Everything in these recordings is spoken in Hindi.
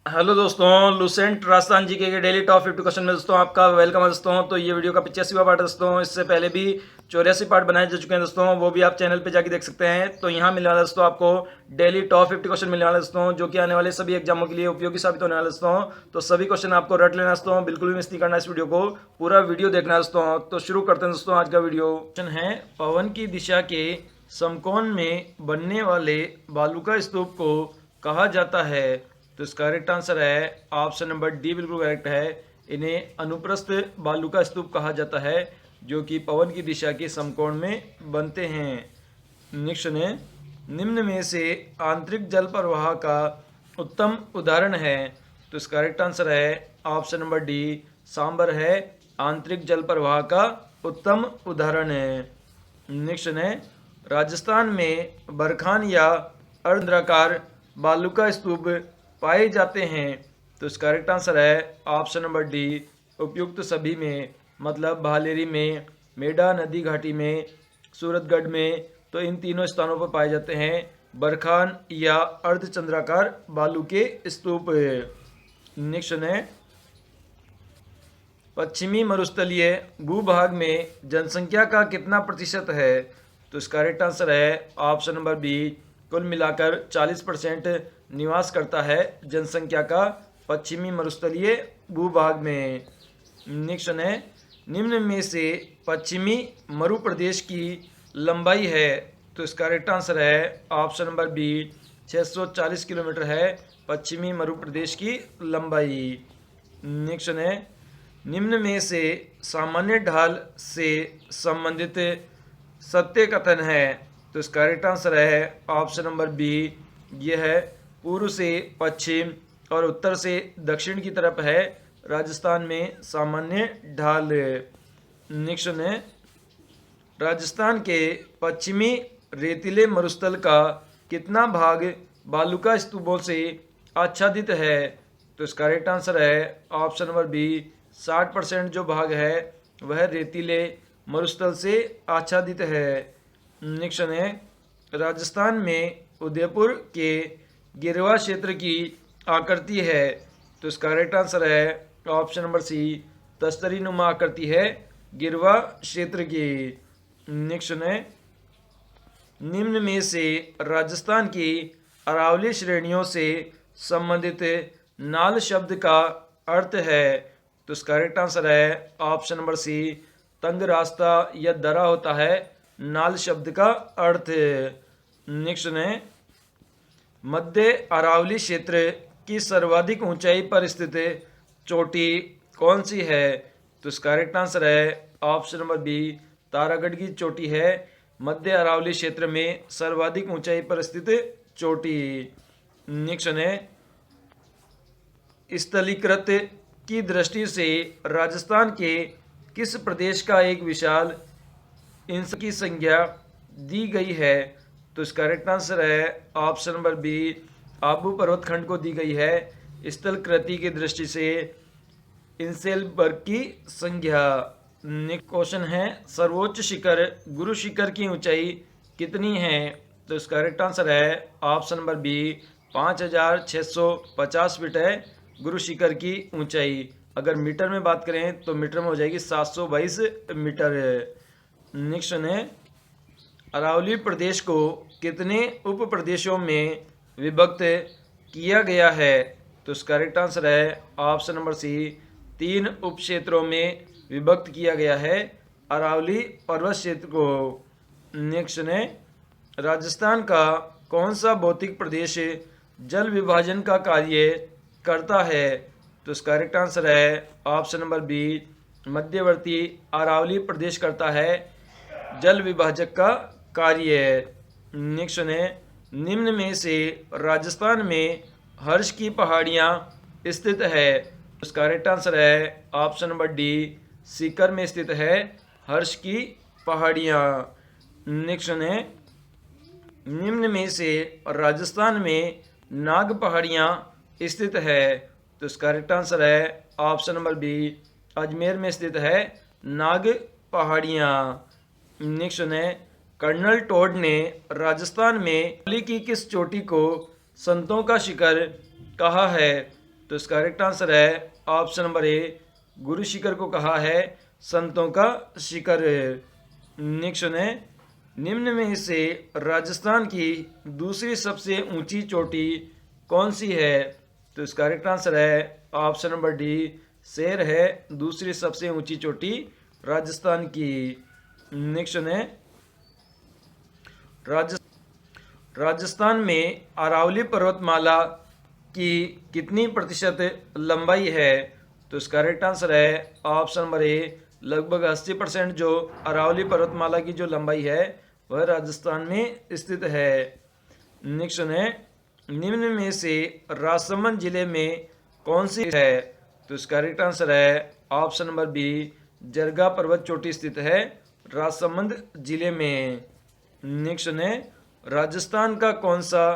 हेलो दोस्तों, लुसेंट राजस्थान जीके के डेली टॉप 50 क्वेश्चन में दोस्तों आपका वेलकम है दोस्तों। तो ये वीडियो का 85वां पार्ट है दोस्तों। इससे पहले भी 84 पार्ट बनाए जा चुके हैं दोस्तों, वो भी आप चैनल पे जाके देख सकते हैं। तो यहाँ मिलने वाला है दोस्तों आपको डेली टॉप 50 क्वेश्चन मिलने वाला है दोस्तों, जो कि आने वाले सभी एग्जामों के लिए उपयोगी साबित होने वाले दोस्तों। तो सभी क्वेश्चन आपको रट लेना दोस्तों, बिल्कुल भी मिस नहीं करना इस वीडियो को, पूरा वीडियो देखना दोस्तों। तो शुरू करते हैं दोस्तों आज का वीडियो। क्वेश्चन है, पवन की दिशा के समकोण में बनने वाले बालू का स्तूप को कहा जाता है। तो इसका करेक्ट आंसर है ऑप्शन नंबर डी, बिल्कुल करेक्ट है। इन्हें अनुप्रस्थ बालू का स्तूप कहा जाता है, जो कि पवन की दिशा के समकोण में बनते हैं। नेक्स्ट है, निम्न में से आंतरिक जल प्रवाह का उत्तम उदाहरण है। तो इसका करेक्ट आंसर है ऑप्शन नंबर डी, सांबर है आंतरिक जल प्रवाह का उत्तम उदाहरण है। नेक्स्ट है, राजस्थान में बरखान या अर्धचंद्राकार बालू का स्तूप पाए जाते हैं। तो इसका करेक्ट आंसर है ऑप्शन नंबर डी, उपयुक्त सभी में, मतलब भालेरी में, मेढा नदी घाटी में, सूरतगढ़ में। तो इन तीनों स्थानों पर पाए जाते हैं बरखान या अर्धचंद्राकार बालू के स्तूप। नेक्स्ट है, पश्चिमी मरुस्थलीय भूभाग में जनसंख्या का कितना प्रतिशत है। तो इसका करेक्ट आंसर है ऑप्शन नंबर बी, कुल मिलाकर 40% निवास करता है जनसंख्या का पश्चिमी मरुस्थलीय भूभाग में। नेक्स्ट है, निम्न में से पश्चिमी मरु प्रदेश की लंबाई है। तो इसका करेक्ट आंसर है ऑप्शन नंबर बी, 640 किलोमीटर है पश्चिमी मरु प्रदेश की लंबाई। नेक्स्ट है, निम्न में से सामान्य ढाल से संबंधित सत्य कथन है। तो इसका करेक्ट आंसर है ऑप्शन नंबर बी, यह है पूर्व से पश्चिम और उत्तर से दक्षिण की तरफ है राजस्थान में सामान्य ढाल। नेक्स्ट है, राजस्थान के पश्चिमी रेतीले मरुस्थल का कितना भाग बालू का स्तूपों से आच्छादित है। तो इसका करेक्ट आंसर है ऑप्शन नंबर बी, 60% जो भाग है वह रेतीले मरुस्थल से आच्छादित है। नेक्स्ट है, राजस्थान में उदयपुर के गिरवा क्षेत्र की आकृति है। तो इसका करेक्ट आंसर है ऑप्शन नंबर सी, तस्तरी नुमा आकृति है गिरवा क्षेत्र की। नेक्स्ट है, निम्न में से राजस्थान की अरावली श्रेणियों से संबंधित नाल शब्द का अर्थ है। तो इसका करेक्ट आंसर है ऑप्शन नंबर सी, तंग रास्ता या दरा होता है नाल शब्द का अर्थ। नेक्स्ट है, मध्य अरावली क्षेत्र की सर्वाधिक ऊंचाई पर स्थित चोटी कौन सी है। तो इसका करेक्ट आंसर है ऑप्शन नंबर बी, तारागढ़ की चोटी है मध्य अरावली क्षेत्र में सर्वाधिक ऊंचाई पर स्थित चोटी। नेक्स्ट है, स्थलीकृत की दृष्टि से राजस्थान के किस प्रदेश का एक विशाल इंच की संख्या दी गई है। तो इसका करेक्ट आंसर है ऑप्शन नंबर बी, आबू पर्वत खंड को दी गई है स्थलकृति की दृष्टि से इंसेलबर्ग की संख्या। नेक्स्ट क्वेश्चन है, सर्वोच्च शिखर गुरु शिखर की ऊंचाई कितनी है। तो इसका करेक्ट आंसर है ऑप्शन नंबर बी, 5650 फीट है गुरु शिखर की ऊंचाई। अगर मीटर में बात करें तो मीटर में हो जाएगी 722 मीटर। नेक्स्ट है, अरावली प्रदेश को कितने उप प्रदेशों में विभक्त किया गया है। तो इसका करेक्ट आंसर है ऑप्शन नंबर सी, 3 उप क्षेत्रों में विभक्त किया गया है अरावली पर्वत क्षेत्र को। नेक्स्ट है, राजस्थान का कौन सा भौतिक प्रदेश जल विभाजन का कार्य करता है। तो इसका करेक्ट आंसर है ऑप्शन नंबर बी, मध्यवर्ती अरावली प्रदेश करता है जल विभाजक का कार्य। नेक्स्ट है, निम्न में से राजस्थान में हर्ष की पहाड़ियाँ स्थित है। इसका करेक्ट आंसर है ऑप्शन नंबर डी, सीकर में स्थित है हर्ष की पहाड़ियाँ। नेक्स्ट है, निम्न में से राजस्थान में नाग पहाड़ियाँ स्थित है। तो इसका करेक्ट आंसर है ऑप्शन नंबर बी, अजमेर में स्थित है नाग पहाड़ियाँ। नेक्स्ट है, कर्नल टोड ने राजस्थान में अरावली की किस चोटी को संतों का शिखर कहा है। तो इसका करेक्ट आंसर है option number A, Guru Shikhar को कहा है संतों का शिखर। नेक्स्ट है, निम्न में से राजस्थान की दूसरी सबसे ऊंची चोटी कौन सी है? तो इसका करेक्ट आंसर है ऑप्शन नंबर डी, शेर है दूसरी सबसे ऊंची चोटी राजस्थान की। नेक्स्ट है, राजस्थान में अरावली पर्वतमाला की कितनी प्रतिशत लंबाई है? तो इसका करेक्ट आंसर है ऑप्शन नंबर ए, लगभग 80% जो अरावली पर्वतमाला की जो लंबाई है वह राजस्थान में स्थित है। नेक्स्ट है, निम्न में से राजसमंद जिले में कौन सी है? तो इसका करेक्ट आंसर है ऑप्शन नंबर बी, जरगा पर्वत चोटी स्थित है राजसमंद जिले में। नेक्स्ट है, राजस्थान का कौन सा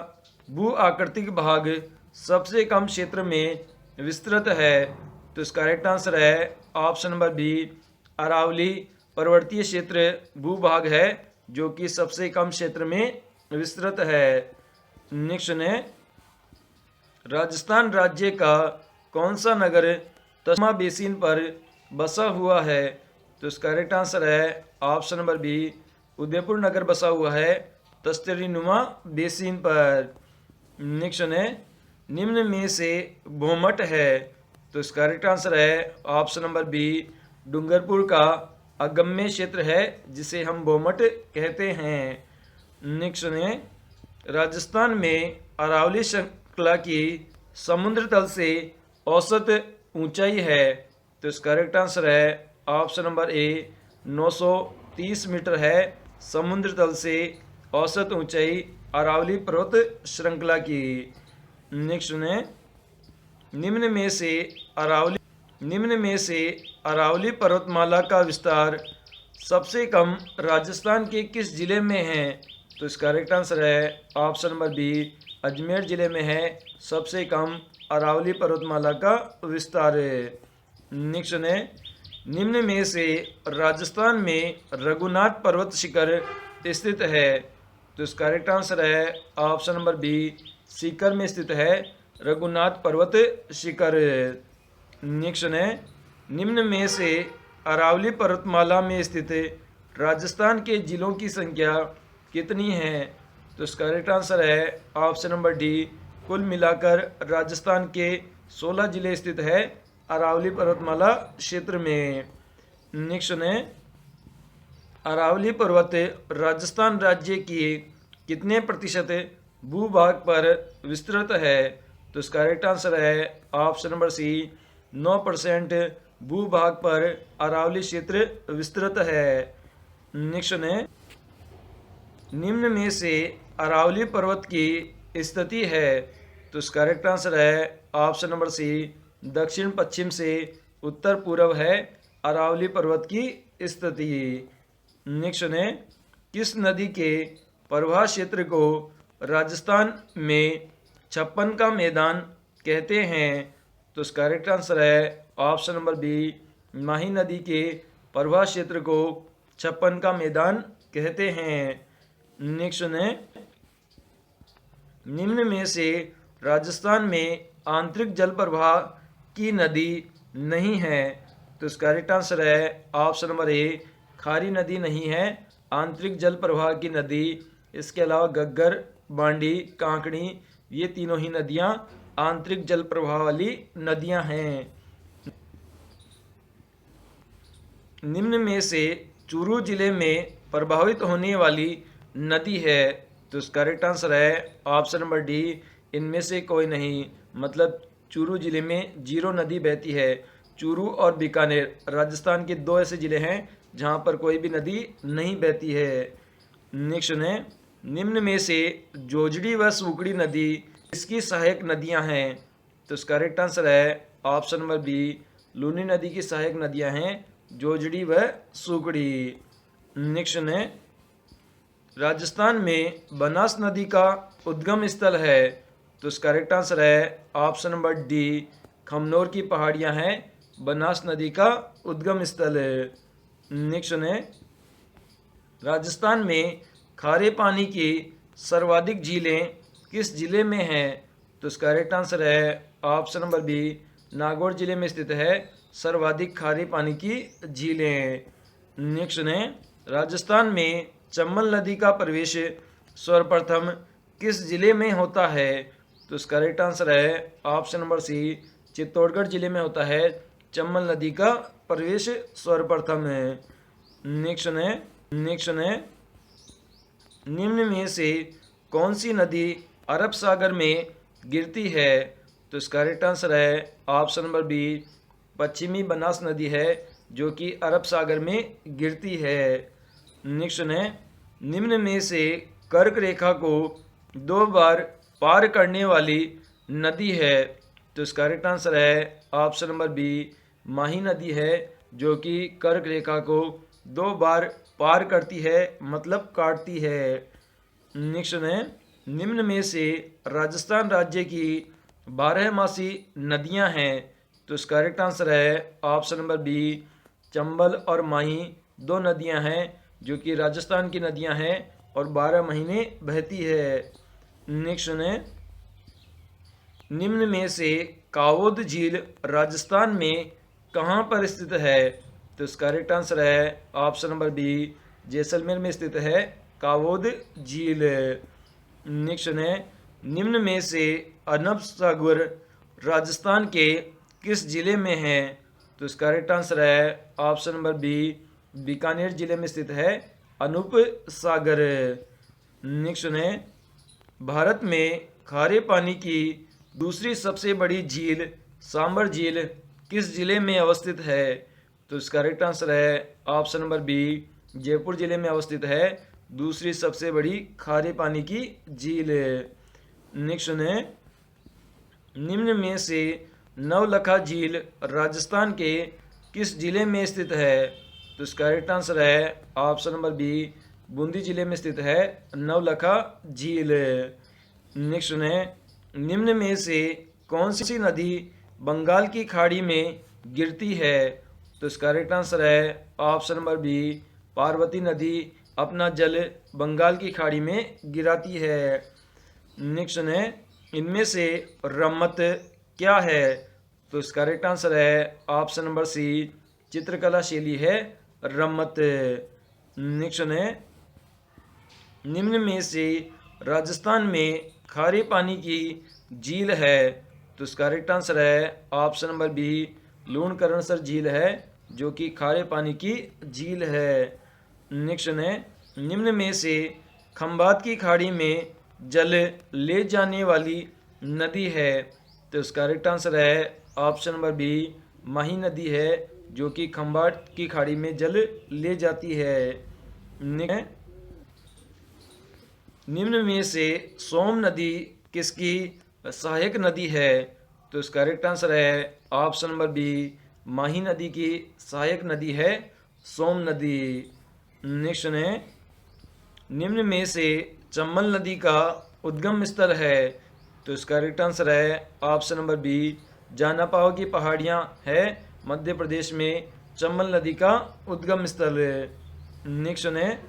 भू आकृतिक भाग सबसे कम क्षेत्र में विस्तृत है? तो इसका करेक्ट आंसर है ऑप्शन नंबर बी, अरावली पर्वतीय क्षेत्र भूभाग है जो कि सबसे कम क्षेत्र में विस्तृत है। नेक्स्ट है, राजस्थान राज्य का कौन सा नगर तस्मा बेसिन पर बसा हुआ है? तो इसका करेक्ट आंसर है ऑप्शन नंबर बी, उदयपुर नगर बसा हुआ है तस्तरीनुमा बेसिन पर। नेक्स्ट है, निम्न में से भोमट है? तो इसका करेक्ट आंसर है ऑप्शन नंबर बी, डूंगरपुर का अगम्य क्षेत्र है जिसे हम भोमट कहते हैं। नेक्स्ट है, राजस्थान में अरावली श्रृंखला की समुद्र तल से औसत ऊंचाई है? तो इसका करेक्ट आंसर है ऑप्शन नंबर ए, 930 मीटर है समुद्र तल से औसत ऊंचाई अरावली पर्वत श्रृंखला की। नेक्स्ट है, निम्न में से अरावली पर्वतमाला का विस्तार सबसे कम राजस्थान के किस जिले में है? तो इसका करेक्ट आंसर है ऑप्शन नंबर बी, अजमेर जिले में है सबसे कम अरावली पर्वतमाला का विस्तार। नेक्स्ट है, निम्न में से राजस्थान में रघुनाथ पर्वत शिखर स्थित है? तो इसका करेक्ट आंसर है ऑप्शन नंबर बी, सीकर में स्थित है रघुनाथ पर्वत शिखर। नेक्स्ट है, निम्न में से अरावली पर्वतमाला में स्थित राजस्थान के जिलों की संख्या कितनी है? तो इसका करेक्ट आंसर है ऑप्शन नंबर डी, कुल मिलाकर राजस्थान के 16 जिले स्थित है अरावली पर्वतमाला क्षेत्र में। नेक्स्ट है, अरावली पर्वत राजस्थान राज्य की कितने प्रतिशत भूभाग पर विस्तृत है? तो इसका करेक्ट आंसर है ऑप्शन नंबर सी, 9% भूभाग पर अरावली क्षेत्र विस्तृत है। नेक्स्ट है, निम्न में से अरावली पर्वत की स्थिति है? तो इसका करेक्ट आंसर है ऑप्शन नंबर सी, दक्षिण पश्चिम से उत्तर पूर्व है अरावली पर्वत की स्थिति। नेक्स्ट है, किस नदी के प्रवाह क्षेत्र को राजस्थान में 56 का मैदान कहते हैं? तो इसका करेक्ट आंसर है ऑप्शन नंबर बी, माही नदी के प्रवाह क्षेत्र को 56 का मैदान कहते हैं। नेक्स्ट है, निम्न में से राजस्थान में आंतरिक जल प्रवाह की नदी नहीं है? तो इसका करेक्ट आंसर है ऑप्शन नंबर ए, खारी नदी नहीं है आंतरिक जल प्रवाह की नदी। इसके अलावा गग्गर, बांडी, कांकड़ी ये तीनों ही नदियां आंतरिक जल प्रवाह वाली नदियां हैं। निम्न में से चूरू जिले में प्रभावित होने वाली नदी है? तो इसका करेक्ट आंसर है ऑप्शन नंबर डी, इनमें से कोई नहीं। मतलब चूरू जिले में जीरो नदी बहती है। चूरू और बीकानेर राजस्थान के 2 ऐसे जिले हैं जहां पर कोई भी नदी नहीं बहती है। नेक्स्ट है, निम्न में से जोजड़ी व सूकड़ी नदी इसकी सहायक नदियां हैं? तो इसका करेक्ट आंसर है ऑप्शन नंबर बी, लूनी नदी की सहायक नदियां हैं जोजड़ी व सूकड़ी। नेक्स्ट है, राजस्थान में बनास नदी का उद्गम स्थल है? तो इसका करेक्ट आंसर है ऑप्शन नंबर डी, खमनोर की पहाड़ियां हैं बनास नदी का उद्गम स्थल। नेक्स्ट है, राजस्थान में खारे पानी की सर्वाधिक झीलें किस जिले में हैं? तो इसका करेक्ट आंसर है ऑप्शन नंबर बी, नागौर जिले में स्थित है सर्वाधिक खारे पानी की झीलें। नेक्स्ट है, राजस्थान में चंबल नदी का प्रवेश सर्वप्रथम किस जिले में होता है? तो इसका करेक्ट आंसर है ऑप्शन नंबर सी, चित्तौड़गढ़ जिले में होता है चंबल नदी का प्रवेश सर्वप्रथम है। नेक्स्ट है, निम्न में से कौन सी नदी अरब सागर में गिरती है? तो इसका करेक्ट आंसर है ऑप्शन नंबर बी, पश्चिमी बनास नदी है जो कि अरब सागर में गिरती है। नेक्स्ट है, निम्न में से कर्क रेखा को 2 बार पार करने वाली नदी है? तो इसका करेक्ट आंसर है ऑप्शन नंबर बी, माही नदी है जो कि कर्क रेखा को 2 बार पार करती है, मतलब काटती है। नेक्स्ट है, निम्न में से राजस्थान राज्य की 12मासी नदियां हैं? तो इसका करेक्ट आंसर है ऑप्शन नंबर बी, चंबल और माही 2 नदियां हैं जो कि राजस्थान की नदियां हैं और 12 महीने बहती है। नेक्स्ट है, निम्न में से कावोद झील राजस्थान में कहाँ पर स्थित है? तो इसका करेक्ट आंसर है ऑप्शन नंबर बी, जैसलमेर में स्थित है कावोद झील। नेक्स्ट है, निम्न में से अनब सागर राजस्थान के किस जिले में है? तो इसका करेक्ट आंसर है ऑप्शन नंबर बी, बीकानेर जिले में स्थित है अनूप सागर। नेक्स्ट है, भारत में खारे पानी की दूसरी सबसे बड़ी झील सांबर झील किस जिले में अवस्थित है? तो इसका करेक्ट आंसर है ऑप्शन नंबर बी, जयपुर जिले में अवस्थित है दूसरी सबसे बड़ी खारे पानी की झील। नेक्स्ट है, निम्न में से नवलखा झील राजस्थान के किस जिले में स्थित है? तो इसका करेक्ट आंसर है ऑप्शन नंबर बी, बूंदी जिले में स्थित है नवलखा झील। नेक्स्ट है, निम्न में से कौन सी नदी बंगाल की खाड़ी में गिरती है? तो इसका करेक्ट आंसर है ऑप्शन नंबर बी, पार्वती नदी अपना जल बंगाल की खाड़ी में गिराती है। नेक्स्ट है, इनमें से रम्मत क्या है? तो इसका करेक्ट आंसर है ऑप्शन नंबर सी, चित्रकला शैली है रम्मत। नेक्स्ट है, निम्न में से राजस्थान में खारे पानी की झील है? तो इसका करेक्ट आंसर है ऑप्शन नंबर बी, लूणकरणसर झील है जो कि खारे पानी की झील है। नेक्स्ट है, निम्न में से खंबात की खाड़ी में जल ले जाने वाली नदी है? तो इसका करेक्ट आंसर है ऑप्शन नंबर बी, माही नदी है जो कि खंबात की खाड़ी में जल ले जाती है। निम्न में से सोम नदी किसकी सहायक नदी है? तो इसका करेक्ट आंसर है ऑप्शन नंबर बी, माही नदी की सहायक नदी है सोम नदी। नेक्स्ट है, निम्न में से चंबल नदी का उद्गम स्थल है? तो इसका करेक्ट आंसर है ऑप्शन नंबर बी, जानापाव की पहाड़ियाँ है मध्य प्रदेश में चंबल नदी का उद्गम स्थल है। नेक्स्ट है,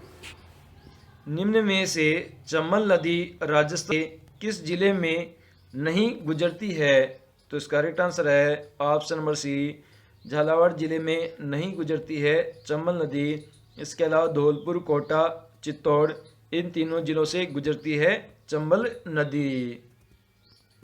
निम्न में से चंबल नदी राजस्थान के किस जिले में नहीं गुजरती है? तो इसका करेक्ट आंसर है ऑप्शन नंबर सी, झालावाड़ जिले में नहीं गुजरती है चंबल नदी। इसके अलावा धौलपुर, कोटा, चित्तौड़ इन तीनों जिलों से गुजरती है चंबल नदी।